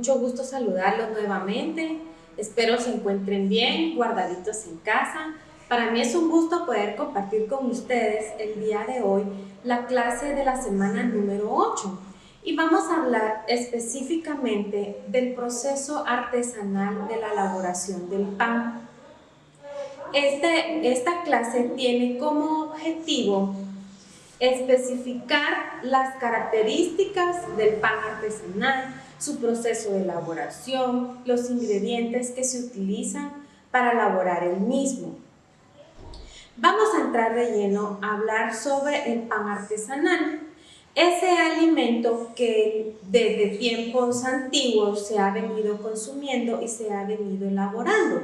mucho gusto saludarlos nuevamente. Espero se encuentren bien, guardaditos en casa. Para mí es un gusto poder compartir con ustedes el día de hoy la clase de la semana número 8. Y vamos a hablar específicamente del proceso artesanal de la elaboración del pan. Esta clase tiene como objetivo especificar las características del pan artesanal, su proceso de elaboración, los ingredientes que se utilizan para elaborar el mismo. Vamos a entrar de lleno a hablar sobre el pan artesanal, ese alimento que desde tiempos antiguos se ha venido consumiendo y se ha venido elaborando.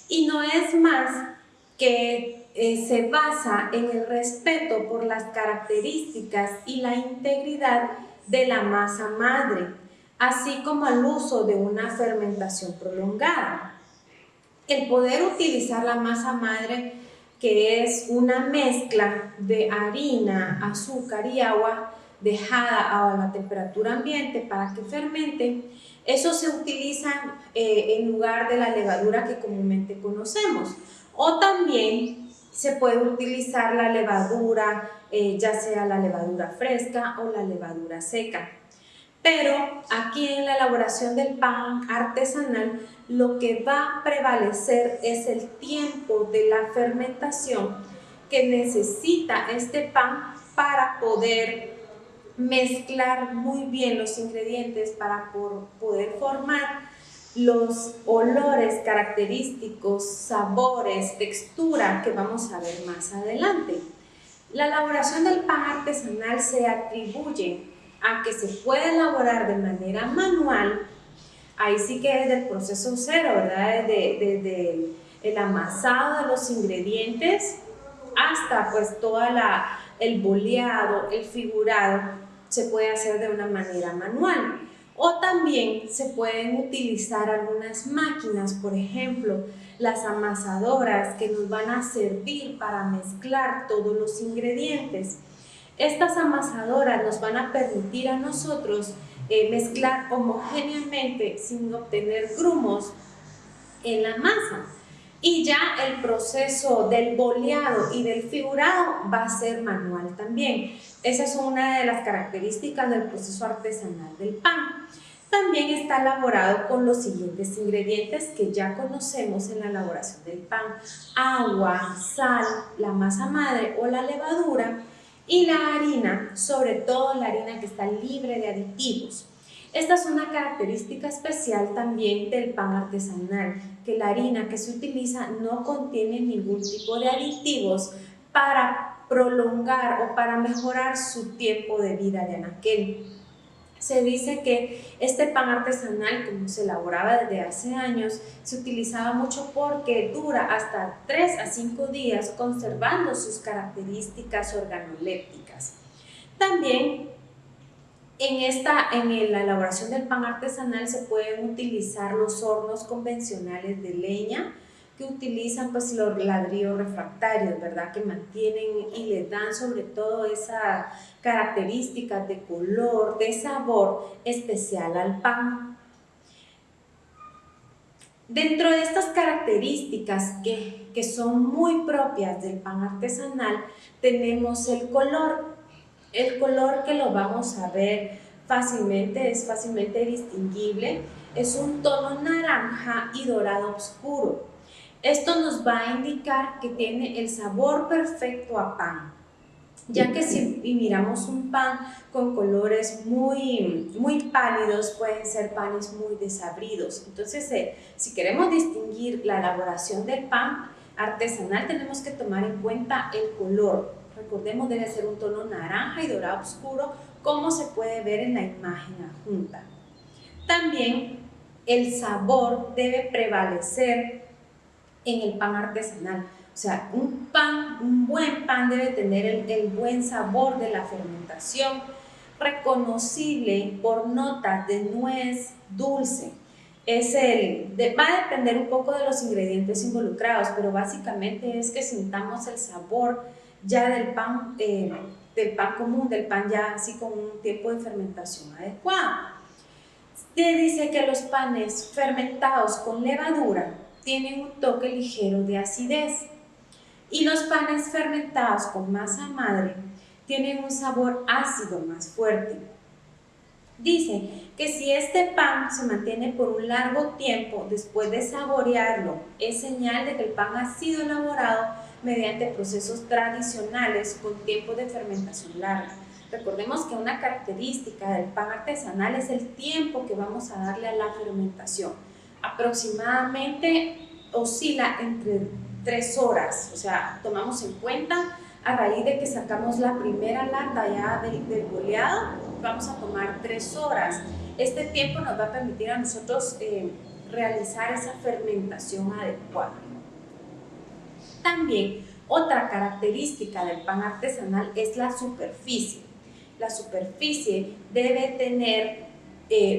Y no es más que se basa en el respeto por las características y la integridad de la masa madre, así como al uso de una fermentación prolongada. El poder utilizar la masa madre, que es una mezcla de harina, azúcar y agua dejada a la temperatura ambiente para que fermente, eso se utiliza en lugar de la levadura que comúnmente conocemos. O también se puede utilizar la levadura, ya sea la levadura fresca o la levadura seca. Pero aquí en la elaboración del pan artesanal, lo que va a prevalecer es el tiempo de la fermentación que necesita este pan para poder mezclar muy bien los ingredientes, para poder formar los olores característicos, sabores, textura que vamos a ver más adelante. La elaboración del pan artesanal se atribuye a que se puede elaborar de manera manual. Ahí sí que es del proceso cero, ¿verdad? Desde el amasado de los ingredientes hasta pues el boleado, el figurado, se puede hacer de una manera manual. O también se pueden utilizar algunas máquinas, por ejemplo, las amasadoras que nos van a servir para mezclar todos los ingredientes. Estas amasadoras nos van a permitir a nosotros mezclar homogéneamente sin obtener grumos en la masa. Y ya el proceso del boleado y del figurado va a ser manual también. Esa es una de las características del proceso artesanal del pan. También está elaborado con los siguientes ingredientes que ya conocemos en la elaboración del pan: agua, sal, la masa madre o la levadura y la harina, sobre todo la harina que está libre de aditivos. Esta es una característica especial también del pan artesanal, que la harina que se utiliza no contiene ningún tipo de aditivos para prolongar o para mejorar su tiempo de vida de anaquel. Se dice que este pan artesanal, como se elaboraba desde hace años, se utilizaba mucho porque dura hasta 3 a 5 días conservando sus características organolépticas. También en la elaboración del pan artesanal se pueden utilizar los hornos convencionales de leña, que utilizan pues los ladrillos refractarios, ¿verdad? Que mantienen y le dan sobre todo esa característica de color, de sabor especial al pan. Dentro de estas características que son muy propias del pan artesanal, tenemos el color. El color, que lo vamos a ver fácilmente, es fácilmente distinguible, es un tono naranja y dorado oscuro. Esto nos va a indicar que tiene el sabor perfecto a pan, ya que si miramos un pan con colores muy pálidos, pueden ser panes muy desabridos. Entonces, si queremos distinguir la elaboración del pan artesanal, tenemos que tomar en cuenta el color. Recordemos, debe ser un tono naranja y dorado oscuro, como se puede ver en la imagen adjunta. También el sabor debe prevalecer en el pan artesanal. O sea, un buen pan debe tener el buen sabor de la fermentación, reconocible por notas de nuez dulce. Va a depender un poco de los ingredientes involucrados, pero básicamente es que sintamos el sabor ya del pan común, del pan ya así con un tiempo de fermentación adecuado. Te dice que los panes fermentados con levadura tienen un toque ligero de acidez y los panes fermentados con masa madre tienen un sabor ácido más fuerte. Dice que si este pan se mantiene por un largo tiempo después de saborearlo, es señal de que el pan ha sido elaborado mediante procesos tradicionales con tiempo de fermentación larga. Recordemos que una característica del pan artesanal es el tiempo que vamos a darle a la fermentación. Aproximadamente oscila entre 3 horas, o sea, tomamos en cuenta a raíz de que sacamos la primera lata ya del boleado, vamos a tomar 3 horas. Este tiempo nos va a permitir a nosotros realizar esa fermentación adecuada. También otra característica del pan artesanal es la superficie. La superficie debe tener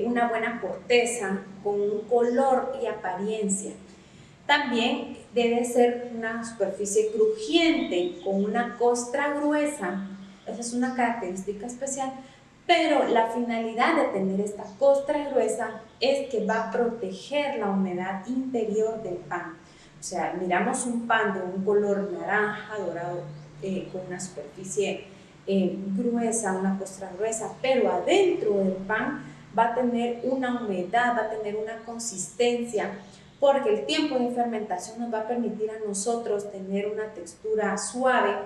una buena corteza con un color y apariencia. También debe ser una superficie crujiente con una costra gruesa. Esa es una característica especial, pero la finalidad de tener esta costra gruesa es que va a proteger la humedad interior del pan. O sea, miramos un pan de un color naranja, dorado, con una superficie gruesa, una costra gruesa, pero adentro del pan va a tener una humedad, va a tener una consistencia, porque el tiempo de fermentación nos va a permitir a nosotros tener una textura suave,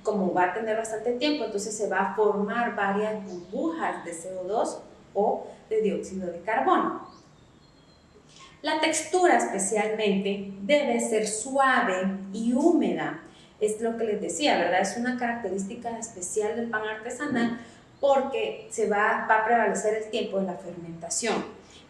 como va a tener bastante tiempo, entonces se va a formar varias burbujas de CO2 o de dióxido de carbono. La textura especialmente debe ser suave y húmeda, es lo que les decía, ¿verdad? Es una característica especial del pan artesanal porque va a prevalecer el tiempo de la fermentación.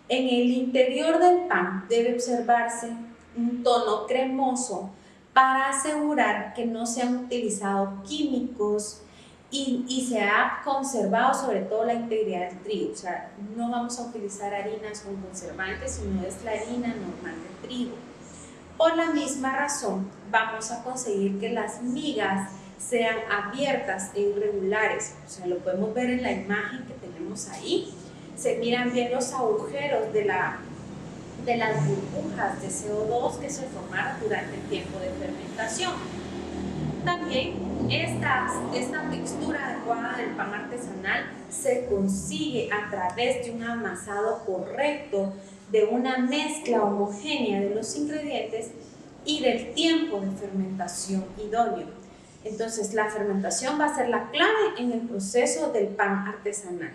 En el interior del pan debe observarse un tono cremoso para asegurar que no se han utilizado químicos y se ha conservado sobre todo la integridad del trigo. O sea, no vamos a utilizar harinas con conservantes, sino es la harina normal de trigo. Por la misma razón, vamos a conseguir que las migas sean abiertas e irregulares. O sea, lo podemos ver en la imagen que tenemos ahí. Se miran bien los agujeros de las burbujas de CO2 que se formaron durante el tiempo de fermentación. También esta textura adecuada del pan artesanal se consigue a través de un amasado correcto, de una mezcla homogénea de los ingredientes y del tiempo de fermentación idóneo. Entonces, la fermentación va a ser la clave en el proceso del pan artesanal.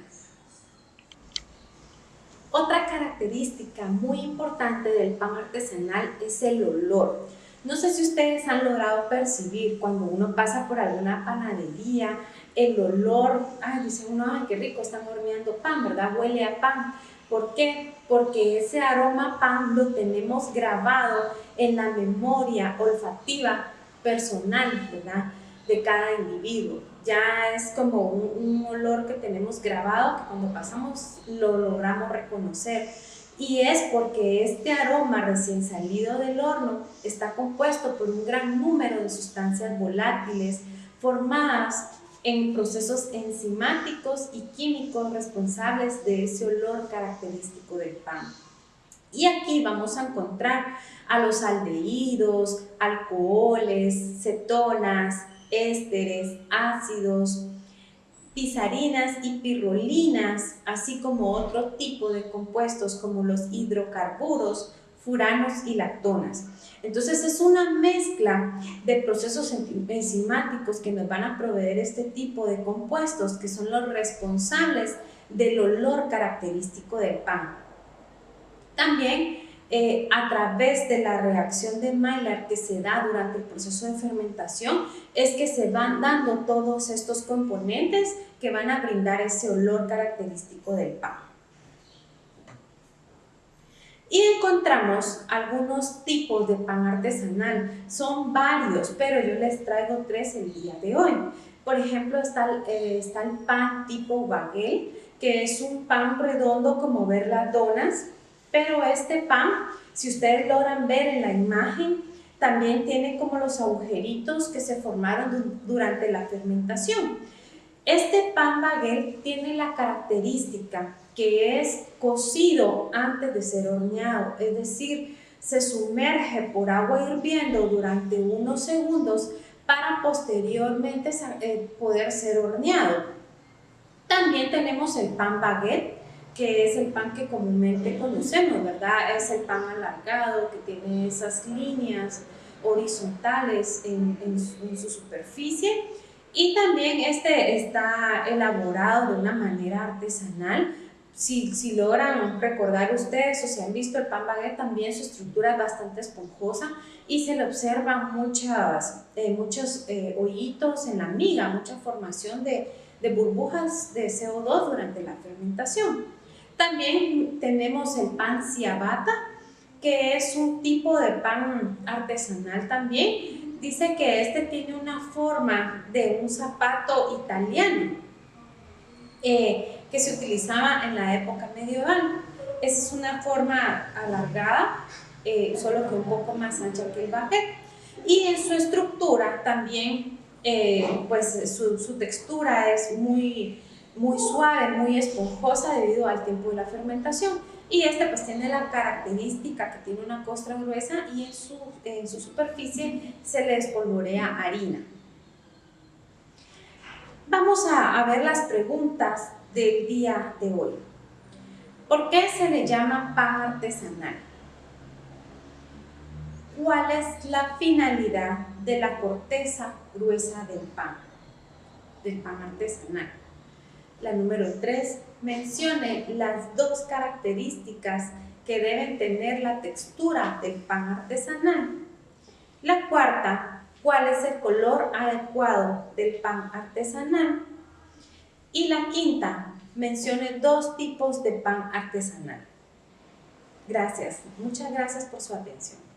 Otra característica muy importante del pan artesanal es el olor. No sé si ustedes han logrado percibir cuando uno pasa por alguna panadería, el olor, dice uno, ay, qué rico, están horneando pan, ¿verdad? Huele a pan. ¿Por qué? Porque ese aroma a pan lo tenemos grabado en la memoria olfativa personal, ¿verdad?, de cada individuo. Ya es como un olor que tenemos grabado, que cuando pasamos lo logramos reconocer. Y es porque este aroma recién salido del horno está compuesto por un gran número de sustancias volátiles formadas en procesos enzimáticos y químicos responsables de ese olor característico del pan. Y aquí vamos a encontrar a los aldehídos, alcoholes, cetonas, ésteres, ácidos, pisarinas y pirrolinas, así como otro tipo de compuestos como los hidrocarburos, furanos y lactonas. Entonces es una mezcla de procesos enzimáticos que nos van a proveer este tipo de compuestos que son los responsables del olor característico del pan. También a través de la reacción de Maillard que se da durante el proceso de fermentación es que se van dando todos estos componentes que van a brindar ese olor característico del pan. Y encontramos algunos tipos de pan artesanal, son varios, pero yo les traigo 3 el día de hoy. Por ejemplo, está el pan tipo baguette, que es un pan redondo como ver las donas, pero este pan, si ustedes logran ver en la imagen, también tiene como los agujeritos que se formaron durante la fermentación. Este pan baguette tiene la característica que es cocido antes de ser horneado, es decir, se sumerge por agua hirviendo durante unos segundos para posteriormente poder ser horneado. También tenemos el pan baguette, que es el pan que comúnmente conocemos, ¿verdad? Es el pan alargado que tiene esas líneas horizontales en su superficie, y también este está elaborado de una manera artesanal. Si logran recordar ustedes o si han visto el pan baguette, también su estructura es bastante esponjosa y se le observan muchos hoyitos en la miga, mucha formación de burbujas de CO2 durante la fermentación. También tenemos el pan ciabatta, que es un tipo de pan artesanal también. Dice que este tiene una forma de un zapato italiano que se utilizaba en la época medieval. Esa es una forma alargada, solo que un poco más ancha que el baguette. Y en su estructura también, pues su textura es muy suave, muy esponjosa debido al tiempo de la fermentación. Y este pues tiene la característica que tiene una costra gruesa y en su superficie se le espolvorea harina. Vamos a ver las preguntas del día de hoy. ¿Por qué se le llama pan artesanal? ¿Cuál es la finalidad de la corteza gruesa del pan artesanal? La número 3, mencione las 2 características que deben tener la textura del pan artesanal. La cuarta, ¿cuál es el color adecuado del pan artesanal? Y la quinta, mencione 2 tipos de pan artesanal. Gracias, muchas gracias por su atención.